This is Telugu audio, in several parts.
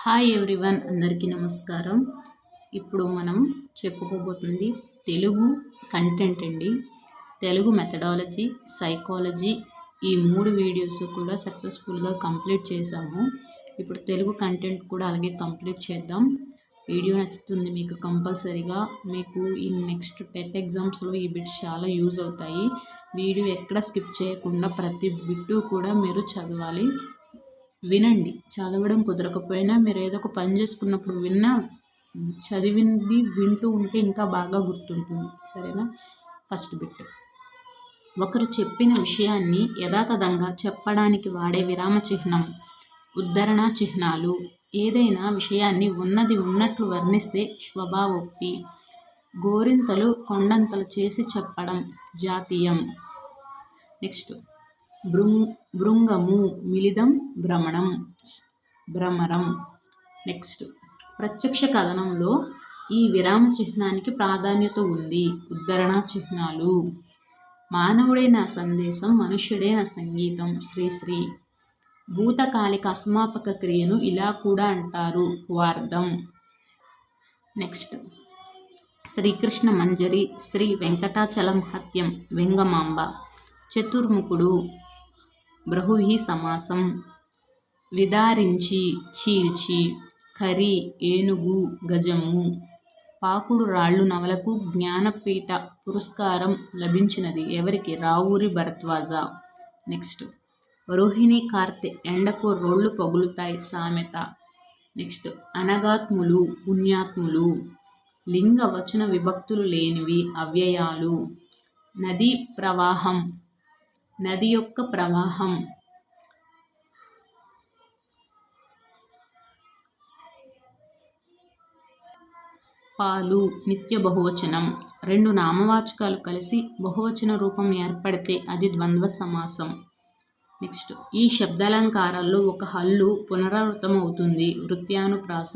హాయ్ ఎవ్రీవన్, అందరికీ నమస్కారం. ఇప్పుడు మనం చెప్పుకోబోతుంది తెలుగు కంటెంట్ అండి. తెలుగు మెథడాలజీ, సైకాలజీ ఈ 3 వీడియోస్ కూడా సక్సెస్ఫుల్గా కంప్లీట్ చేశాము. ఇప్పుడు తెలుగు కంటెంట్ కూడా అలాగే కంప్లీట్ చేద్దాం. వీడియో నచ్చుతుంది మీకు కంపల్సరీగా. మీకు ఈ నెక్స్ట్ టెట్ ఎగ్జామ్స్లో ఈ బిట్స్ చాలా యూజ్ అవుతాయి. వీడియో ఎక్కడ స్కిప్ చేయకుండా ప్రతి బిట్టు కూడా మీరు చదవాలి, వినండి. చదవడం కుదరకపోయినా మీరు ఏదో ఒక పని చేసుకున్నప్పుడు చదివింది వింటూ ఉంటే ఇంకా బాగా గుర్తుంటుంది. సరేనా? First bit. ఒకరు చెప్పిన విషయాన్ని యథాతథంగా చెప్పడానికి వాడే విరామ చిహ్నం, ఉద్ధరణ చిహ్నాలు. ఏదైనా విషయాన్ని ఉన్నది ఉన్నట్లు వర్ణిస్తే స్వభావోక్తి. గోరింతలు కొండంతలు చేసి చెప్పడం జాతీయం. నెక్స్ట్, భృంగము, మిలిదం, భ్రమరం. నెక్స్ట్, ప్రత్యక్ష కథనంలో ఈ విరామ చిహ్నానికి ప్రాధాన్యత ఉంది, ఉద్ధరణ చిహ్నాలు. మానవుడే నా సందేశం, మనుష్యుడే నా సంగీతం, శ్రీశ్రీ. భూతకాలిక అసమాపక క్రియను ఇలా కూడా అంటారు, వార్ధం. నెక్స్ట్, శ్రీకృష్ణ మంజరి, శ్రీ వెంకటాచలమహత్యం, వెంగమాంబ. చతుర్ముఖుడు, బహువ్రీహి సమాసం. విదారించి, చీల్చి. కరి, ఏనుగు, గజము. పాకుడు రాళ్ళు నవలకు జ్ఞానపీఠ పురస్కారం లభించినది ఎవరికి? రావూరి భరద్వాజ. నెక్స్ట్, రోహిణి కార్తె ఎండకు రోళ్ళు పగులుతాయి, సామెత. నెక్స్ట్, అనగాత్ములు, పుణ్యాత్ములు. లింగ వచన విభక్తులు లేనివి, అవ్యయాలు. నదీ ప్రవాహం, నది యొక్క ప్రవాహం. పాలు, నిత్య బహువచనం. 2 నామవాచకాలు కలిసి బహువచన రూపం ఏర్పడితే అది ద్వంద్వ సమాసం. నెక్స్ట్, ఈ శబ్దాలంకారాల్లో ఒక హల్లు పునరావృతమవుతుంది, వృత్యానుప్రాస.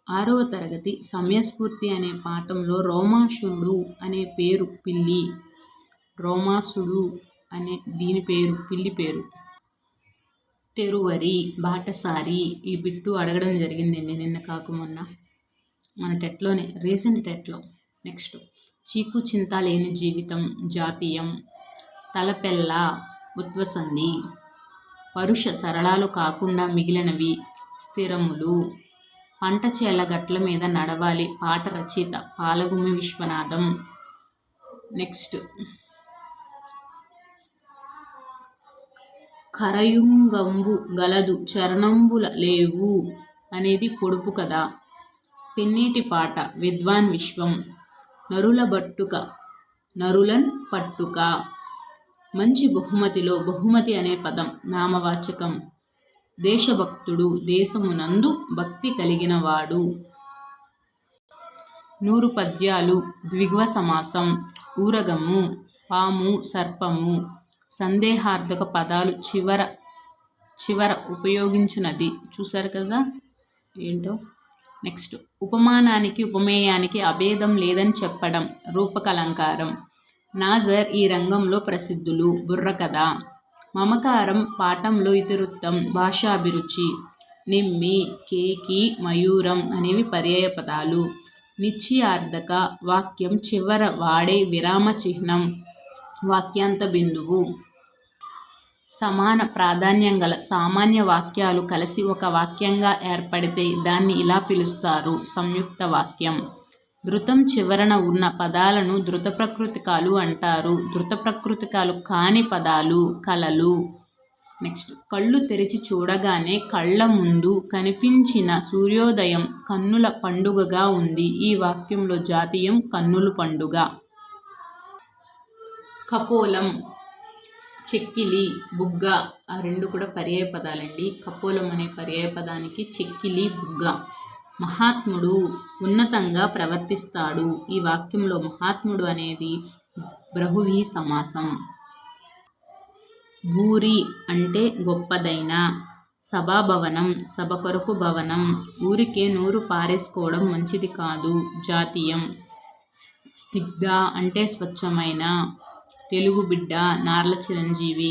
6వ తరగతి సమయస్ఫూర్తి అనే పాఠంలో రోమాసుడు అనే పేరు పిల్లి. రోమాసుడు అనే దీని పేరు పిల్లి పేరు. తెరువరి, బాటసారి. ఈ బిట్టు అడగడం జరిగిందండి నిన్న కాకమొన్న మన టెట్లోనే, రీసెంట్ టెట్లో. నెక్స్ట్, చీకు చింత లేని జీవితం, జాతీయం. తలపెల్ల, ఉత్వసంధి. పరుష సరళాలు కాకుండా మిగిలినవి, స్థిరములు. పంట చేల గట్ల మీద నడవాలి, పాట రచయిత పాలగుమ్మి విశ్వనాథం. నెక్స్ట్, కరయుంగంబు గలదు చరణంబుల లేవు అనేది పొడుపు కథ. పెన్నీటి పాట, విద్వాన్ విశ్వం. నరుల బట్టుక, నరులన్ పట్టుక. మంచి బహుమతిలో బహుమతి అనే పదం నామవాచకం. దేశభక్తుడు, దేశమునందు భక్తి కలిగిన వాడు. 100 పద్యాలు, ద్విగ్వ సమాసం. ఊరగము, పాము, సర్పము. సందేహార్థక పదాలు చివర ఉపయోగించినది. చూసారు కదా ఏంటో. నెక్స్ట్, ఉపమానానికి ఉపమేయానికి అభేదం లేదని చెప్పడం, రూపకలంకారం. నాజర్ ఈ రంగంలో ప్రసిద్ధులు, బుర్రకథ. మమకారం, పాఠంలో ఇతివృత్తం, భాషాభిరుచి. నిమ్మి, కేకి, మయూరం అనేవి పర్యాయ పదాలు. నిశ్చయార్థక వాక్యం చివర వాడే విరామ చిహ్నం, వాక్యాంత బిందువు. సమాన ప్రాధాన్యం గల సామాన్య వాక్యాలు కలిసి ఒక వాక్యంగా ఏర్పడితే దాన్ని ఇలా పిలుస్తారు, సంయుక్త వాక్యం. ధృతం చివరన ఉన్న పదాలను ధృత ప్రకృతికాలు అంటారు. ధృత ప్రకృతికాలు కాని పదాలు కలలు. నెక్స్ట్, కళ్ళు తెరిచి చూడగానే కళ్ళ ముందు కనిపించిన సూర్యోదయం కన్నుల పండుగగా ఉంది. ఈ వాక్యంలో జాతీయం కన్నుల పండుగ. కపోలం, చెక్కిలి, బుగ్గ. ఆ 2 కూడా పర్యాయ పదాలండి. కపోలం అనే పర్యాయ పదానికి చెక్కిలి, బుగ్గ. మహాత్ముడు, ఉన్నతంగా ప్రవర్తిస్తాడు. ఈ వాక్యంలో మహాత్ముడు అనేది బహువ్రీహి సమాసం. భూరి అంటే గొప్పదైన. సభాభవనం, సభ కొరకు భవనం. ఊరికే నోరు పారేసుకోవడం మంచిది కాదు, జాతీయం. స్నిగ్ధ అంటే స్వచ్ఛమైన. తెలుగు బిడ్డ, నార్ల చిరంజీవి.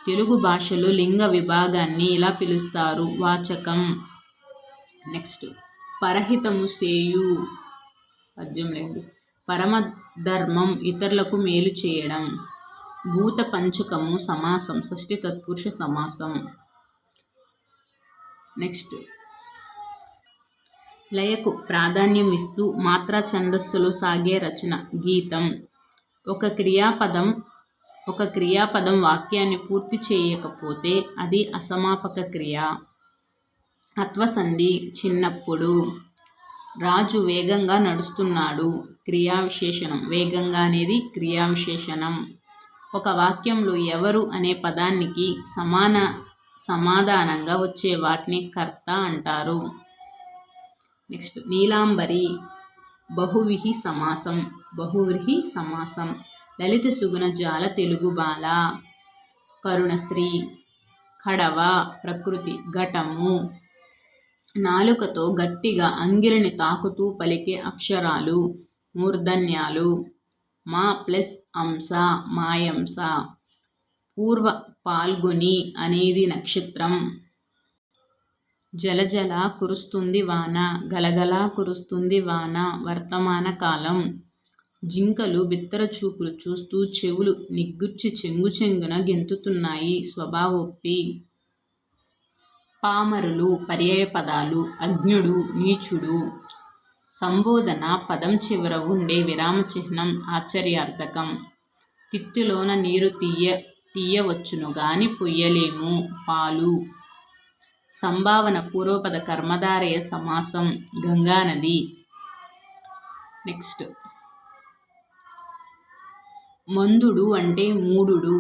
తెలుగు భాషలో లింగ విభాగాన్ని ఇలా పిలుస్తారు, వాచకం. నెక్స్ట్ పరహితము సేయు పద్యంలేండి. పరమధర్మం ఇతరులకు మేలు చేయడం. భూత పంచకము సమాసం, షష్ఠి తత్పురుష సమాసం. నెక్స్ట్ లయకు ప్రాధాన్యం ఇస్తూ మాత్రా ఛందస్సులో సాగే రచన గీతం. ఒక క్రియాపదం వాక్యాన్ని పూర్తి చేయకపోతే అది అసమాపక క్రియ. అత్వసంధి చిన్నప్పుడు. రాజు వేగంగా నడుస్తున్నాడు, క్రియావిశేషణం. వేగంగా అనేది క్రియావిశేషణం. ఒక వాక్యంలో ఎవరు అనే పదానికి సమాధానంగా వచ్చే వాటిని కర్త అంటారు. నెక్స్ట్ నీలాంబరి బహువ్రీహి సమాసం. లలిత సుగుణ జాల తెలుగు బాల. కరుణశ్రీ. కడవ ప్రకృతి. ఘటము. నాలుకతో గట్టిగా అంగిలిని తాకుతూ పలికే అక్షరాలు మూర్ధన్యాలు. మా ప్లస్ అంశ మాయంస. పూర్వ పాల్గొని అనేది నక్షత్రం. జలజల కురుస్తుంది వాన. గలగల కురుస్తుంది వాన వర్తమాన కాలం. జింకలు బిత్తర చూపులు చూస్తూ చెవులు నిగ్గుచ్చి చెంగున గెంతుతున్నాయి స్వభావోక్తి. పామరులు పర్యాయపదాలు. అజ్ఞుడు, నీచుడు. సంబోధన పదం చివర ఉండే విరామచిహ్నం ఆశ్చర్యార్థకం. తిత్తిలోన నీరు తీయవచ్చును గాని పొయ్యలేము పాలు. సంభావన పూర్వపద కర్మధారయ సమాసం. గంగానది. నెక్స్ట్ మందుడు అంటే మూఢుడు.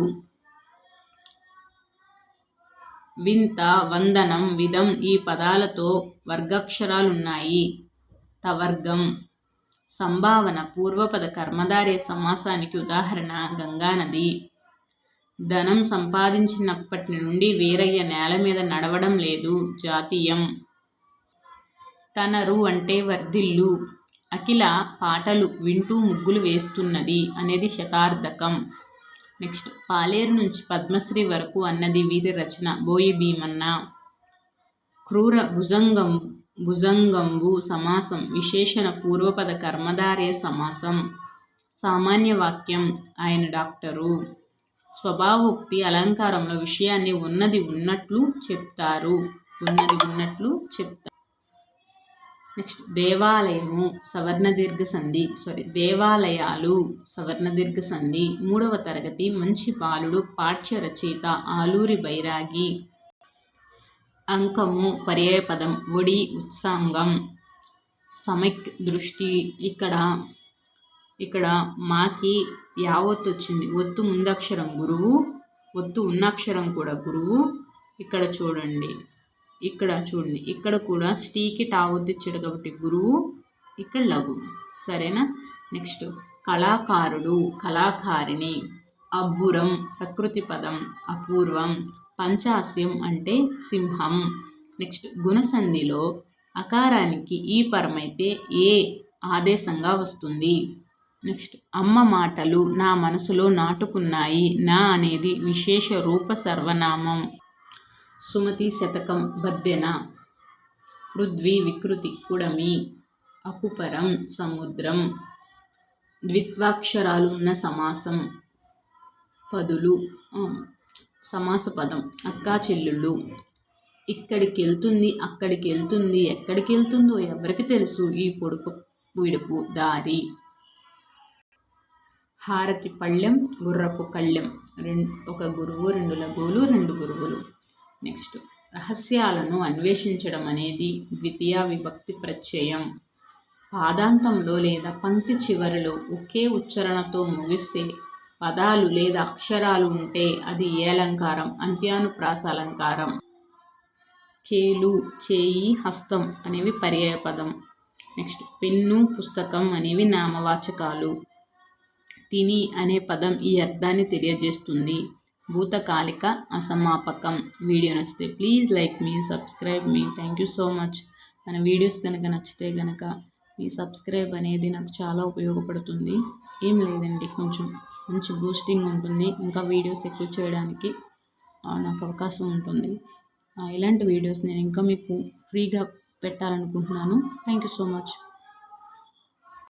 వింత, వందనం, విధం ఈ పదాలతో వర్గాక్షరాలున్నాయి. తవర్గం. సంభావన పూర్వపద కర్మధారయ సమాసానికి ఉదాహరణ గంగానది. ధనం సంపాదించినప్పటి నుండి వీరయ్య నేల మీద నడవడం లేదు. జాతీయం. తనరు అంటే వర్ధిల్లు. అఖిల పాటలు వింటూ ముగ్గులు వేస్తున్నది అనేది శతార్థకం. నెక్స్ట్ పాలేరు నుంచి పద్మశ్రీ వరకు అన్నది వీరి రచన బోయి భీమన్న. క్రూర భుజంగంబు సమాసం. విశేషణ పూర్వపద కర్మధారయ సమాసం. సామాన్య వాక్యం ఆయన డాక్టరు. స్వభావోక్తి అలంకారంలో విషయాన్ని ఉన్నది ఉన్నట్లు చెప్తారు. నెక్స్ట్ దేవాలయము సవర్ణదీర్ఘ సంధి దేవాలయాలు సవర్ణదీర్ఘ సంధి. 3వ తరగతి మంచి బాలుడు. పాఠ్య రచయిత ఆలూరి బైరాగి. అంకము పర్యాయపదం. ఒడి ఉత్సాంగం. సమైక్ దృష్టి. ఇక్కడ మాకి యావత్తు వచ్చింది. ఒత్తు ముందక్షరం గురువు, ఒత్తు ఉన్నక్షరం కూడా గురువు. ఇక్కడ చూడండి ఇక్కడ కూడా స్టీకి టావొత్తు ఇచ్చాడు కాబట్టి గురువు, ఇక్కడ లఘు. సరేనా. నెక్స్ట్ కళాకారుడు, కళాకారిణి. అబ్బురం ప్రకృతి పదం. అపూర్వం. పంచాస్యం అంటే సింహం. నెక్స్ట్ గుణసంధిలో అకారానికి ఈ పరమైతే ఏ ఆదేశంగా వస్తుంది. నెక్స్ట్ అమ్మ మాటలు నా మనసులో నాటుకున్నాయి. నా అనేది విశేష రూప సర్వనామం. సుమతి శతకం బద్దెన. పృథ్వీ వికృతి పుడమి. అకుపరం సముద్రం. ద్విత్వాక్షరాలు ఉన్న సమాసం. పదులు సమాస పదం. అక్కా చెల్లుళ్ళు. ఇక్కడికి వెళ్తుంది, అక్కడికి వెళ్తుంది, ఎక్కడికి వెళ్తుందో ఎవరికి తెలుసు. ఈ పొడుపు విడుపు దారి. హారతి పళ్ళెం, గుర్రపు కళ్ళెం. ఒక గురువు, 2 లఘువులు, 2 గురువులు. నెక్స్ట్ రహస్యాలను అన్వేషించడం అనేది ద్వితీయ విభక్తి ప్రత్యయం. పాదాంతంలో లేదా పంక్తి చివరిలో ఒకే ఉచ్చారణతో ముగిస్తే పదాలు లేదా అక్షరాలు ఉంటే అది ఏ అలంకారం? అంత్యానుప్రాస అలంకారం. కేలు, చేయి, హస్తం అనేవి పర్యాయ పదం. నెక్స్ట్ పెన్ను, పుస్తకం అనేవి నామవాచకాలు. తిని అనే పదం ఈ అర్థాన్ని తెలియజేస్తుంది. భూతకాలిక అసమాపకం. వీడియో నచ్చితే please like me, subscribe me. Thank you so much. మన వీడియోస్ కనుక నచ్చితే కనుక మీ సబ్స్క్రైబ్ అనేది నాకు చాలా ఉపయోగపడుతుంది. ఏం లేదండి, కొంచెం మంచి బూస్టింగ్ ఉంటుంది. ఇంకా వీడియోస్ ఎక్కువ చేయడానికి నాకు అవకాశం ఉంటుంది. ఇలాంటి వీడియోస్ నేను ఇంకా మీకు ఫ్రీగా పెట్టాలనుకుంటున్నాను. Thank you so much.